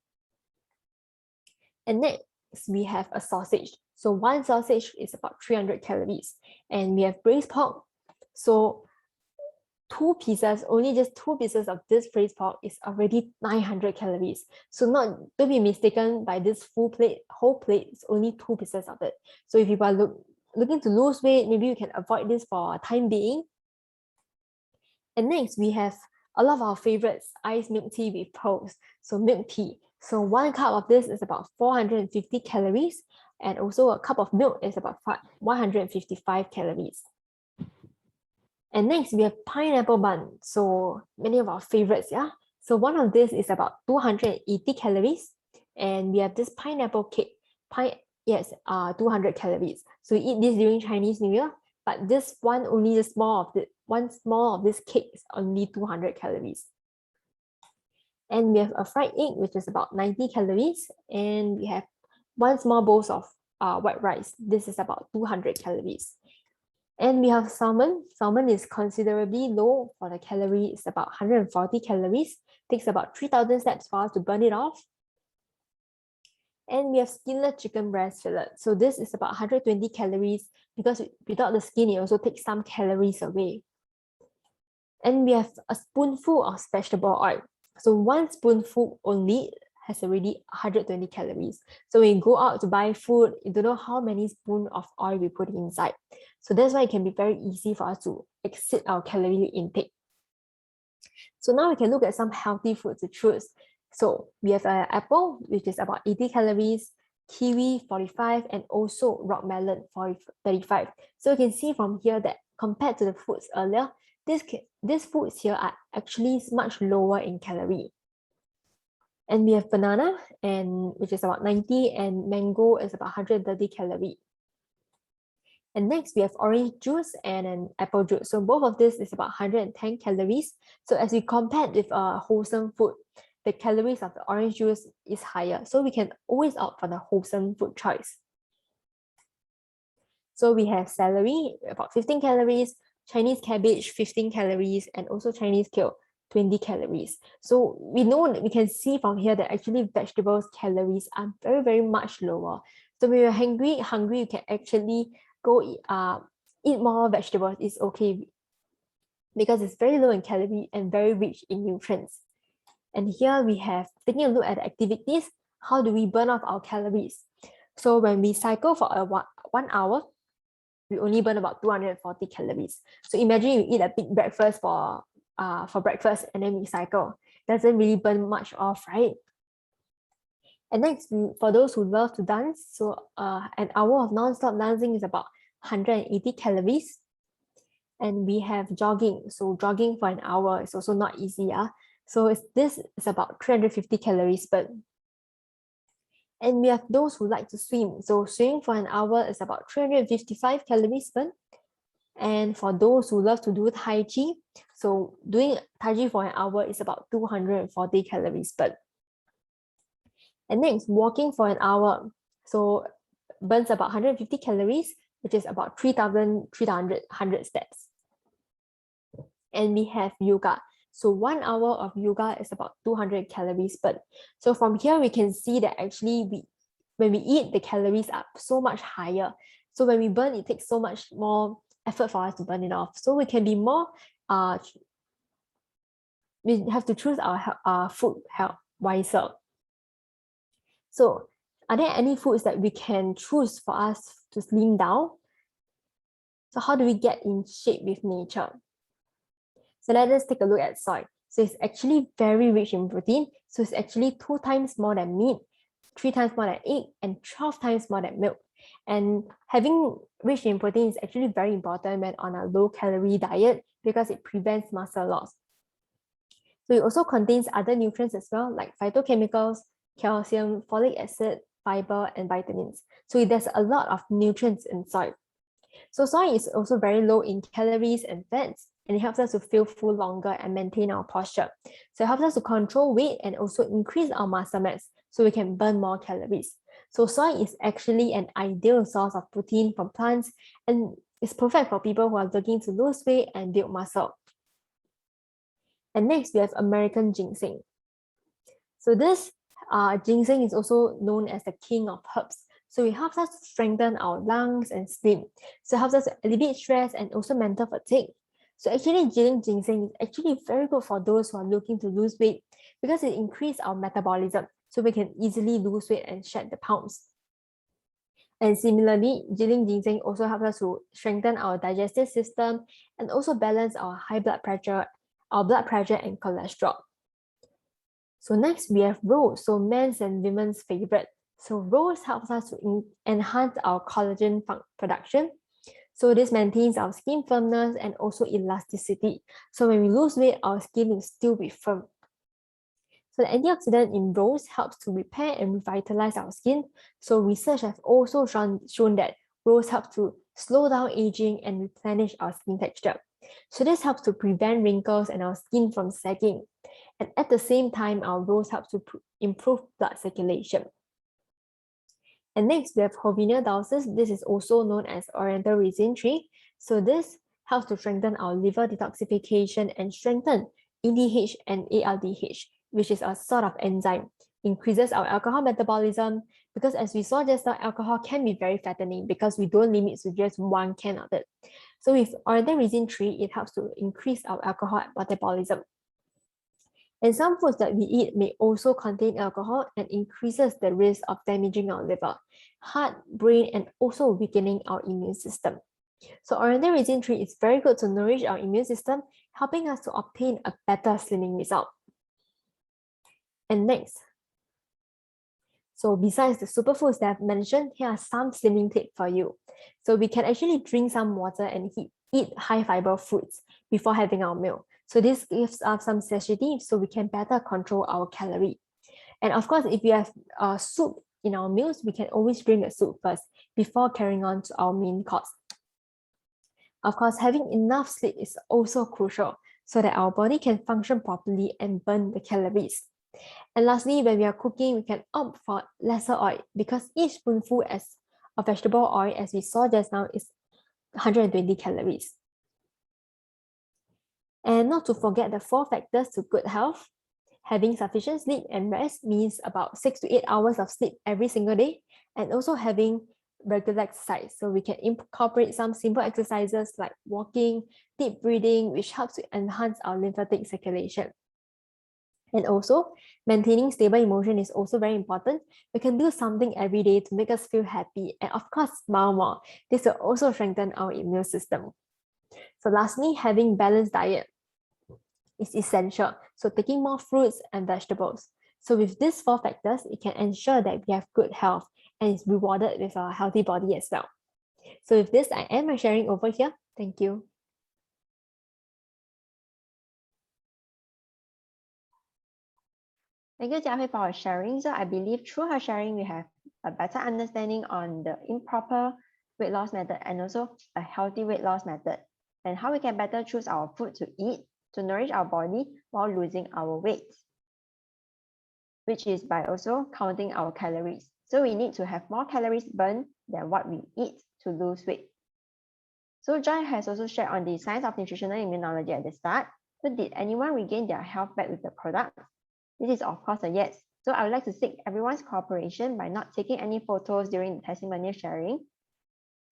And next, we have a sausage. So one sausage is about 300 calories. And we have braised pork. So only just two pieces of this braised pork is already 900 calories. So don't be mistaken by this whole plate, it's only two pieces of it. So if you are looking to lose weight, maybe you can avoid this for a time being. And next, we have a lot of our favorites, iced milk tea with pearls. So milk tea. So one cup of this is about 450 calories. And also a cup of milk is about 155 calories. And next, we have pineapple bun. So many of our favorites, yeah? So one of this is about 280 calories. And we have this pineapple cake. 200 calories. So we eat this during Chinese New Year. But this one, one small of this cake is only 200 calories. And we have a fried egg, which is about 90 calories. And we have one small bowl of white rice. This is about 200 calories. And we have salmon. Salmon is considerably low for the calorie. It's about 140 calories. Takes about 3,000 steps for us to burn it off. And we have skinless chicken breast fillet. So this is about 120 calories because without the skin, it also takes some calories away. And we have a spoonful of vegetable oil. So one spoonful only has already 120 calories. So when you go out to buy food, you don't know how many spoons of oil we put inside. So that's why it can be very easy for us to exceed our calorie intake. So now we can look at some healthy food to choose. So we have an apple, which is about 80 calories, kiwi 45, and also rock melon 35. So you can see from here that compared to the foods earlier, these foods here are actually much lower in calorie. And we have banana, and which is about 90, and mango is about 130 calories. And next we have orange juice and an apple juice. So both of this is about 110 calories. So as we compare with a wholesome food, the calories of the orange juice is higher. So we can always opt for the wholesome food choice. So we have celery, about 15 calories, Chinese cabbage, 15 calories, and also Chinese kale, 20 calories. So we know that we can see from here that actually vegetables calories are very, very much lower. So when you're hungry, you can actually go eat more vegetables. It's okay because it's very low in calorie and very rich in nutrients. And here we have taking a look at the activities. How do we burn off our calories? So when we cycle for 1 hour, we only burn about 240 calories. So imagine you eat a big breakfast for breakfast and then we cycle. Doesn't really burn much off, right? And next, for those who love to dance, so an hour of non-stop dancing is about 180 calories. And we have jogging. So jogging for an hour is also not easy. So this is about 350 calories burn. And we have those who like to swim. So swimming for an hour is about 355 calories burn. And for those who love to do Tai Chi, so doing Tai Chi for an hour is about 240 calories burn. And next, walking for an hour, so burns about 150 calories, which is about 3,300 steps. And we have yoga. So 1 hour of yoga is about 200 calories burn. So from here, we can see that actually when we eat, the calories are so much higher. So when we burn, it takes so much more effort for us to burn it off. So we can be more, we have to choose our food health wiser. So are there any foods that we can choose for us to slim down? So how do we get in shape with nature? So let us take a look at soy. So it's actually very rich in protein. So it's actually 2 times more than meat, 3 times more than egg, and 12 times more than milk. And having rich in protein is actually very important when on a low-calorie diet because it prevents muscle loss. So it also contains other nutrients as well, like phytochemicals, calcium, folic acid, fiber, and vitamins. So there's a lot of nutrients in soy. So soy is also very low in calories and fats, and it helps us to feel full longer and maintain our posture. So it helps us to control weight and also increase our muscle mass so we can burn more calories. So soy is actually an ideal source of protein from plants, and it's perfect for people who are looking to lose weight and build muscle. And next, we have American ginseng. So this ginseng is also known as the king of herbs. So it helps us to strengthen our lungs and skin. So it helps us to alleviate stress and also mental fatigue. So actually, ginseng is actually very good for those who are looking to lose weight because it increases our metabolism. So we can easily lose weight and shed the pounds. And similarly, ginseng also helps us to strengthen our digestive system and also balance our blood pressure and cholesterol. So next we have rose, so men's and women's favorite. So rose helps us to enhance our collagen production. So this maintains our skin firmness and also elasticity. So when we lose weight, our skin will still be firm. So the antioxidant in rose helps to repair and revitalize our skin. So research has also shown that rose helps to slow down aging and replenish our skin texture. So this helps to prevent wrinkles and our skin from sagging. And at the same time, our rose helps to improve blood circulation. And next, we have Horvenia dulcis. This is also known as oriental resin tree. So this helps to strengthen our liver detoxification and strengthen EDH and ALDH, which is a sort of enzyme. Increases our alcohol metabolism because as we saw just now, alcohol can be very fattening because we don't limit to just 1 can of it. So with oriental resin tree, it helps to increase our alcohol metabolism. And some foods that we eat may also contain alcohol and increases the risk of damaging our liver, heart, brain, and also weakening our immune system. So oriental resin tree is very good to nourish our immune system, helping us to obtain a better slimming result. And next, so besides the superfoods that I've mentioned, here are some slimming tips for you. So we can actually drink some water and eat high fiber foods before having our meal. So this gives us some satiety so we can better control our calorie. And of course, if you have soup in our meals, we can always drink the soup first before carrying on to our main course. Of course, having enough sleep is also crucial so that our body can function properly and burn the calories. And lastly, when we are cooking, we can opt for lesser oil because each spoonful of vegetable oil, as we saw just now, is 120 calories. And not to forget the 4 factors to good health. Having sufficient sleep and rest means about 6 to 8 hours of sleep every single day, and also having regular exercise. So we can incorporate some simple exercises like walking, deep breathing, which helps to enhance our lymphatic circulation. And also, maintaining stable emotion is also very important. We can do something every day to make us feel happy, and of course, smile more. This will also strengthen our immune system. So lastly, having balanced diet is essential. So taking more fruits and vegetables. So with these 4 factors, it can ensure that we have good health and is rewarded with a healthy body as well. So with this, I end my sharing over here. Thank you. Thank you, Jiahui, for sharing. So I believe through her sharing, we have a better understanding on the improper weight loss method and also a healthy weight loss method, and how we can better choose our food to eat to nourish our body while losing our weight, which is by also counting our calories. So we need to have more calories burned than what we eat to lose weight. So Joy has also shared on the science of nutritional immunology at the start. So did anyone regain their health back with the product? This is of course a yes. So I would like to seek everyone's cooperation by not taking any photos during the testimonial sharing.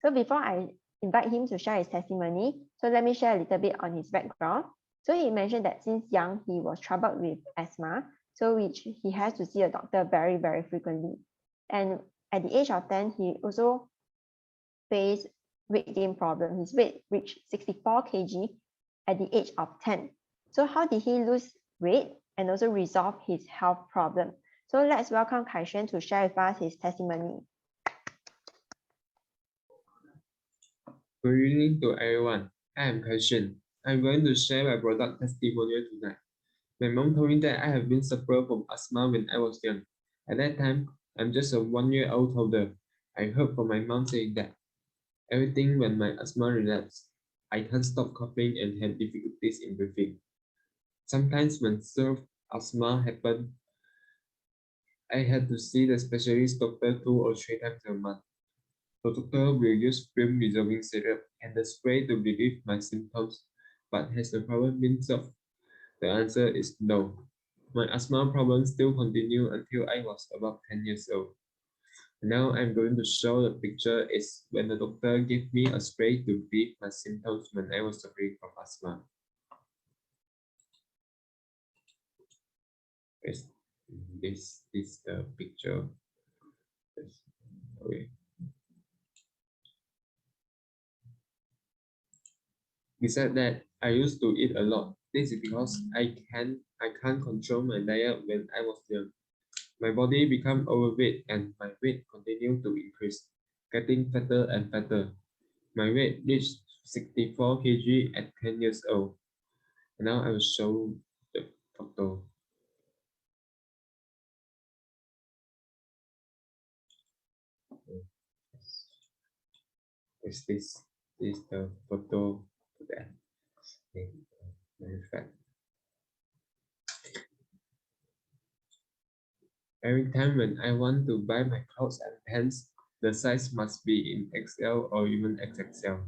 So before I invite him to share his testimony, so let me share a little bit on his background. So he mentioned that since young, he was troubled with asthma, so which he has to see a doctor very, very frequently. And at the age of 10, he also faced weight gain problem. His weight reached 64 kg at the age of 10. So how did he lose weight and also resolve his health problem? So let's welcome Kai-Xuan to share with us his testimony. Good evening to everyone. I am Kai-Xuan. I'm going to share my product testimonial tonight. My mom told me that I have been suffering from asthma when I was young. At that time, I'm just a 1-year-old toddler. I heard from my mom saying that everything when my asthma relapsed, I can't stop coughing and have difficulties in breathing. Sometimes when severe asthma happened, I had to see the specialist doctor 2 or 3 times a month. The doctor will use film resolving syrup and the spray to relieve my symptoms, but has the problem been solved? The answer is no. My asthma problem still continued until I was about 10 years old. Now I'm going to show the picture is when the doctor gave me a spray to relieve my symptoms when I was suffering from asthma. This is the picture. Okay. Besides that, I used to eat a lot. This is because I can't control my diet when I was young. My body became overweight and my weight continued to increase, getting fatter and fatter. My weight reached 64 kg at 10 years old. Now I will show the photo. This is the photo that very fat. Every time when I want to buy my clothes and pants, the size must be in XL or even XXL.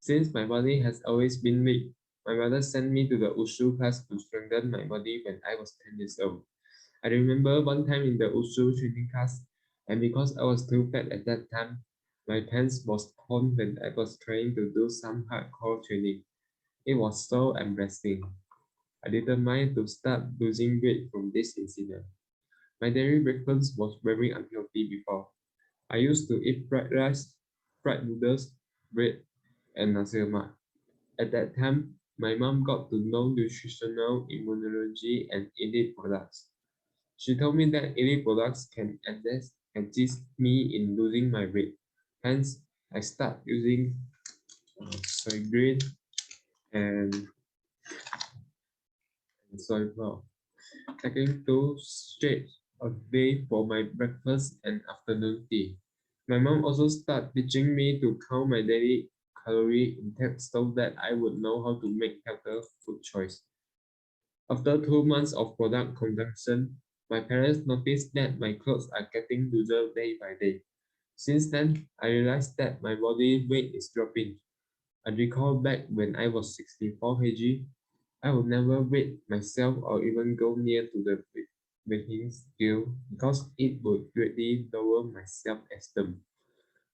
Since my body has always been weak, my mother sent me to the Wushu class to strengthen my body when I was 10 years old. I remember one time in the Wushu training class, and because I was too fat at that time, my pants was torn when I was trying to do some hardcore training. It was so embarrassing. I determined to start losing weight from this incident. My daily breakfast was very unhealthy before. I used to eat fried rice, fried noodles, bread, and nasi lemak. At that time, my mom got to know nutritional immunology and elite products. She told me that elite products can assist me in losing my weight. Hence, I start using soy green and soy flour. Taking 2 straight a day for my breakfast and afternoon tea. My mom also started teaching me to count my daily calorie intake so that I would know how to make healthier food choice. After 2 months of product consumption, my parents noticed that my clothes are getting looser day by day. Since then, I realized that my body weight is dropping. I recall back when I was 64 kg, I would never weight myself or even go near to the weighing scale because it would greatly lower my self-esteem.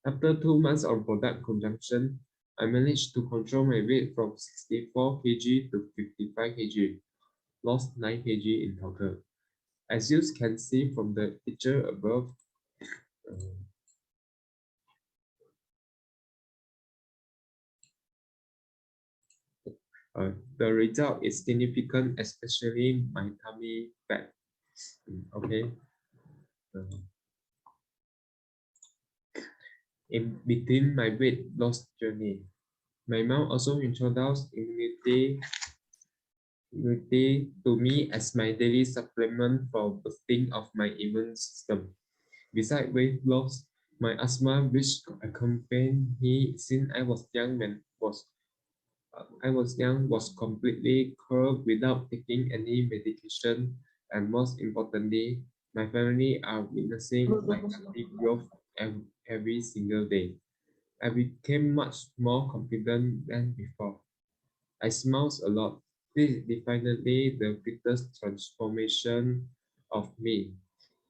After 2 months of product consumption, I managed to control my weight from 64 kg to 55 kg, lost 9 kg in total. As you can see from the picture above, uh, the result is significant, especially my tummy fat. Okay. Uh, in between my weight loss journey, my mom also introduced immunity to me as my daily supplement for boosting of my immune system. Besides weight loss, my asthma, which accompanied me since I was young, was completely cured without taking any medication, and most importantly, my family are witnessing my healthy growth every single day. I became much more confident than before. I smile a lot. This is definitely the greatest transformation of me.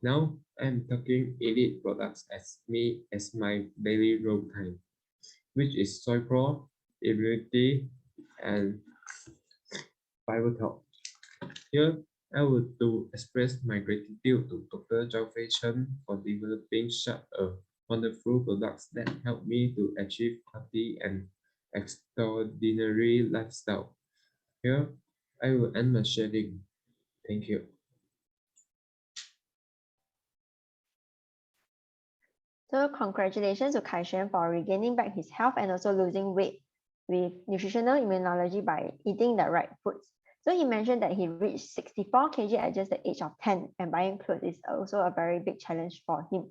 Now I'm talking elite products as my daily routine, which is Soy Pro, Immunity, and Fiber Talk. Here, I would to express my gratitude to Dr. Zhao Fei Chen for developing such a wonderful products that help me to achieve healthy and extraordinary lifestyle. Here, I will end my sharing. Thank you. So congratulations to Kaishen for regaining back his health and also losing weight with nutritional immunology by eating the right foods. So he mentioned that he reached 64 kg at just the age of 10, and buying clothes is also a very big challenge for him.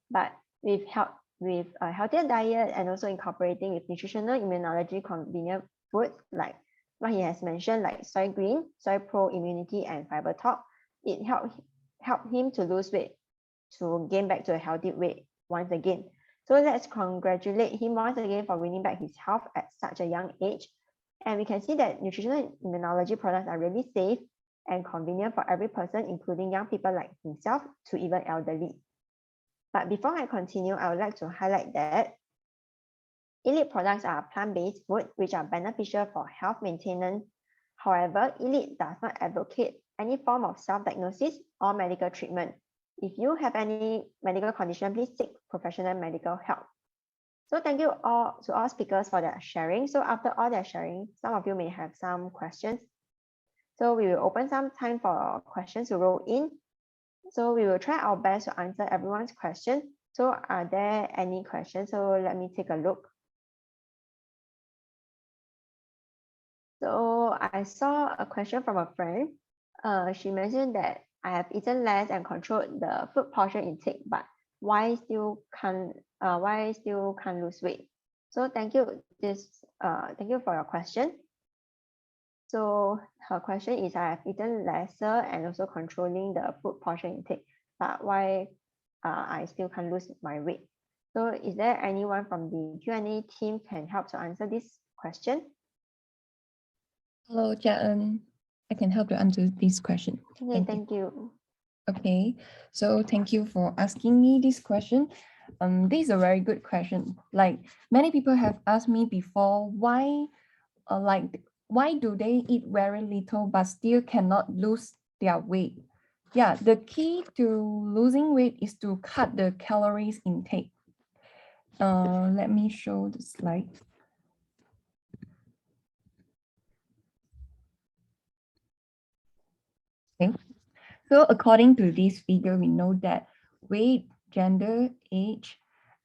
But with a healthier diet and also incorporating with nutritional immunology convenient foods like what he has mentioned, like Soy Green, Soy Pro Immunity, and Fiber Talk, it helped him to lose weight, to gain back to a healthy weight once again. So let's congratulate him once again for winning back his health at such a young age. And we can see that nutritional immunology products are really safe and convenient for every person, including young people like himself to even elderly. But before I continue, I would like to highlight that Elite products are plant-based food which are beneficial for health maintenance. However, Elite does not advocate any form of self-diagnosis or medical treatment. If you have any medical condition, please seek professional medical help. So thank you all to all speakers for their sharing. So after all their sharing, some of you may have some questions. So we will open some time for questions to roll in. So we will try our best to answer everyone's question. So are there any questions? So let me take a look. So I saw a question from a friend. She mentioned that I have eaten less and controlled the food portion intake, but why still can't lose weight? So thank you for your question. So her question is, I have eaten lesser and also controlling the food portion intake, but why I still can't lose my weight? So is there anyone from the Q&A team can help to answer this question? Hello, Jia-en. I can help to answer this question. Okay, thank you. Okay, so thank you for asking me this question. This is a very good question. Like many people have asked me before, why do they eat very little but still cannot lose their weight? Yeah, the key to losing weight is to cut the calories intake. Let me show the slide. Okay. So according to this figure, we know that weight, gender, age,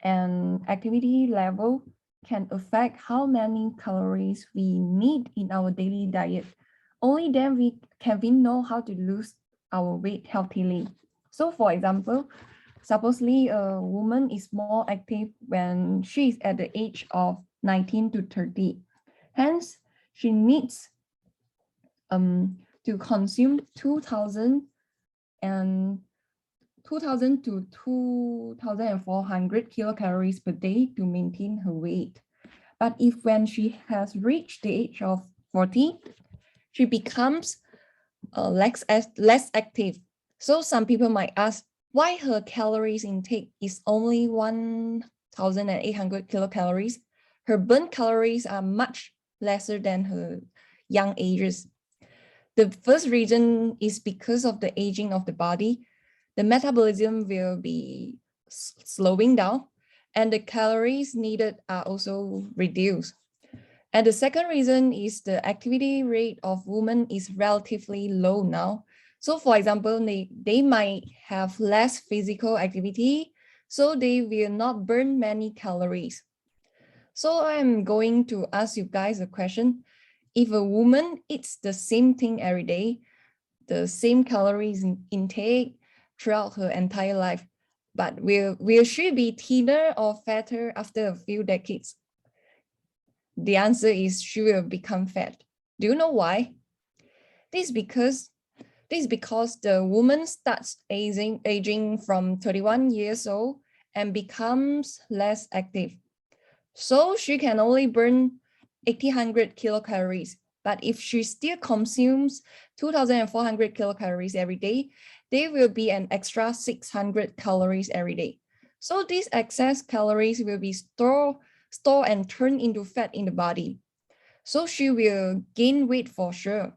and activity level can affect how many calories we need in our daily diet. Only then we know how to lose our weight healthily. So for example, supposedly a woman is more active when she is at the age of 19 to 30. Hence, she needs to consume 2,000 to 2,400 kilocalories per day to maintain her weight. But if when she has reached the age of 40, she becomes less active. So some people might ask why her calories intake is only 1,800 kilocalories. Her burnt calories are much lesser than her young ages. The first reason is because of the aging of the body. The metabolism will be slowing down and the calories needed are also reduced. And the second reason is the activity rate of women is relatively low now. So for example, they might have less physical activity, so they will not burn many calories. So I'm going to ask you guys a question. If a woman eats the same thing every day, the same calories intake throughout her entire life, but will she be thinner or fatter after a few decades? The answer is she will become fat. Do you know why? This is because the woman starts aging from 31 years old and becomes less active. So she can only burn 1,800 kilocalories. But if she still consumes 2,400 kilocalories every day, there will be an extra 600 calories every day. So these excess calories will be stored and turned into fat in the body. So she will gain weight for sure.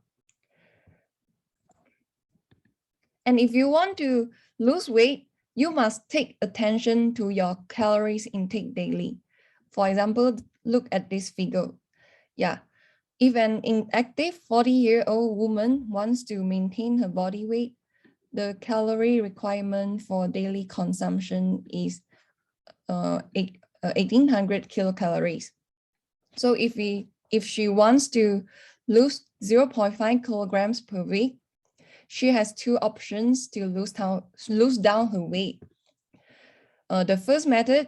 And if you want to lose weight, you must take attention to your calories intake daily. For example, look at this figure. Yeah, if an inactive 40-year-old woman wants to maintain her body weight, the calorie requirement for daily consumption is 1,800 kilocalories. So if she wants to lose 0.5 kilograms per week, she has two options to lose down her weight. The first method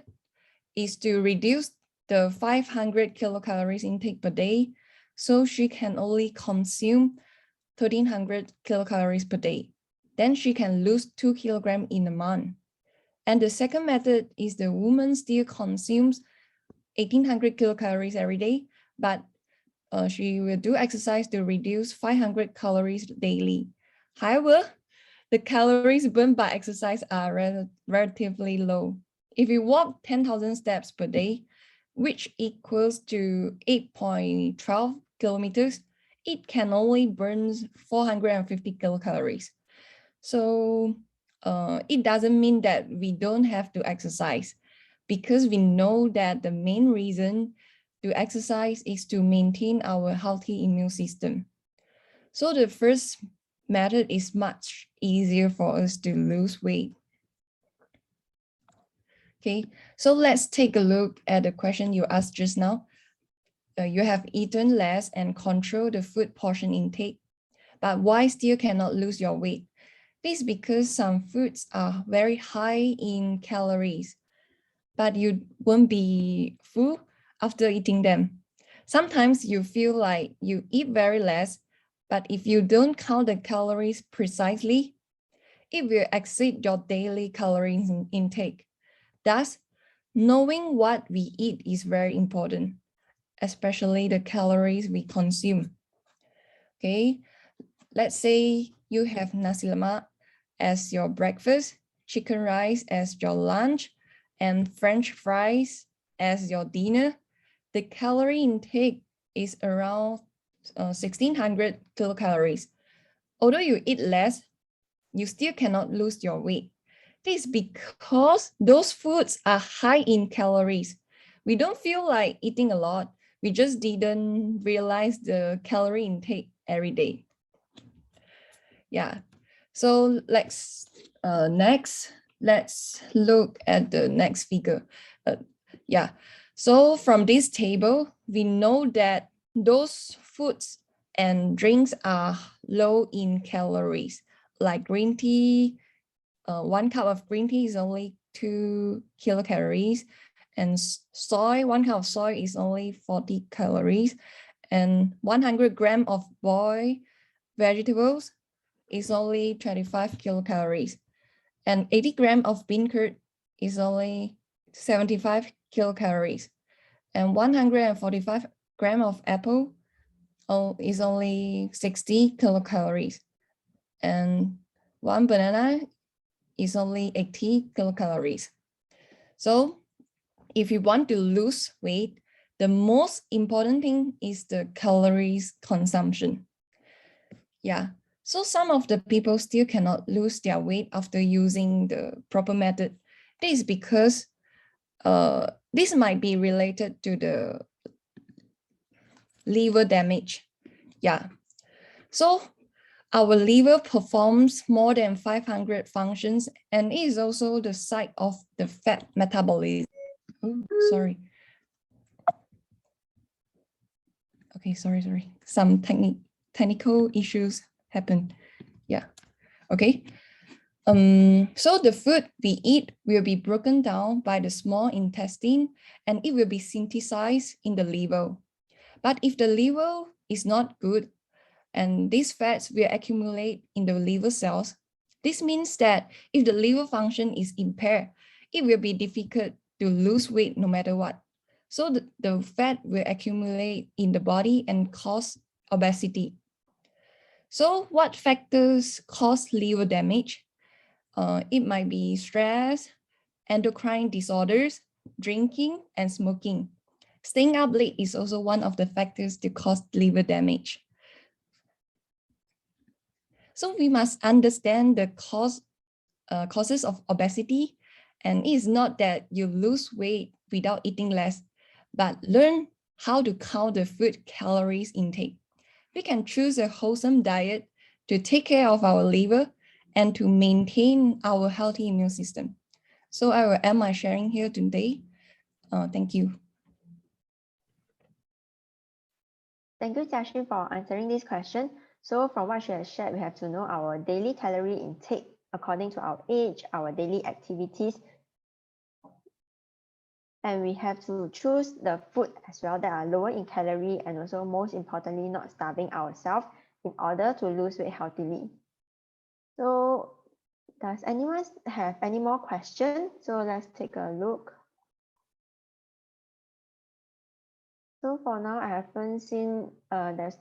is to reduce the 500 kilocalories intake per day, so she can only consume 1,300 kilocalories per day. Then she can lose 2 kilograms in a month. And the second method is the woman still consumes 1,800 kilocalories every day, but she will do exercise to reduce 500 calories daily. However, the calories burned by exercise are relatively low. If you walk 10,000 steps per day, which equals to 8.12 kilometers, it can only burn 450 kilocalories. So it doesn't mean that we don't have to exercise, because we know that the main reason to exercise is to maintain our healthy immune system. So the first method is much easier for us to lose weight. Okay, so let's take a look at the question you asked just now. You have eaten less and control the food portion intake, but why still cannot lose your weight? This is because some foods are very high in calories, but you won't be full after eating them. Sometimes you feel like you eat very less, but if you don't count the calories precisely, it will exceed your daily calorie intake. Thus, knowing what we eat is very important, especially the calories we consume. Okay, let's say you have nasi lemak as your breakfast, chicken rice as your lunch, and French fries as your dinner. The calorie intake is around 1,600 kilocalories. Although you eat less, you still cannot lose your weight. This is because those foods are high in calories. We don't feel like eating a lot. We just didn't realize the calorie intake every day. Yeah. So next, let's look at the next figure. Yeah. So from this table, we know that those foods and drinks are low in calories, like green tea, 1 cup of green tea is only 2 kilocalories, and soy, 1 cup of soy is only 40 calories, and 100 grams of boiled vegetables is only 25 kilocalories, and 80 grams of bean curd is only 75 kilocalories, and 145 grams of apple is only 60 kilocalories, and 1 banana is only 80 kilocalories. So if you want to lose weight, the most important thing is the calories consumption. Yeah, so some of the people still cannot lose their weight after using the proper method. This is because this might be related to the liver damage. Yeah, so our liver performs more than 500 functions, and it is also the site of the fat metabolism. Oh, sorry. Okay, sorry. Some technical issues happen. Yeah, okay. So the food we eat will be broken down by the small intestine, and it will be synthesized in the liver. But if the liver is not good, and these fats will accumulate in the liver cells, this means that if the liver function is impaired, it will be difficult to lose weight no matter what. So the fat will accumulate in the body and cause obesity. So what factors cause liver damage? It might be stress, endocrine disorders, drinking, and smoking. Staying up late is also one of the factors to cause liver damage. So we must understand the causes of obesity, and it is not that you lose weight without eating less, but learn how to count the food calories intake. We can choose a wholesome diet to take care of our liver and to maintain our healthy immune system. So I will end my sharing here today. Thank you. Thank you, Jiaxin, for answering this question. So from what she has shared, we have to know our daily calorie intake according to our age, our daily activities. And we have to choose the food as well that are lower in calorie, and also most importantly, not starving ourselves in order to lose weight healthily. So does anyone have any more questions? So let's take a look. So for now, I haven't seen there's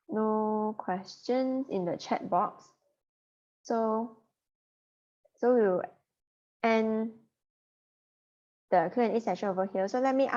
no questions in the chat box. So we'll end the Q&A session over here. So let me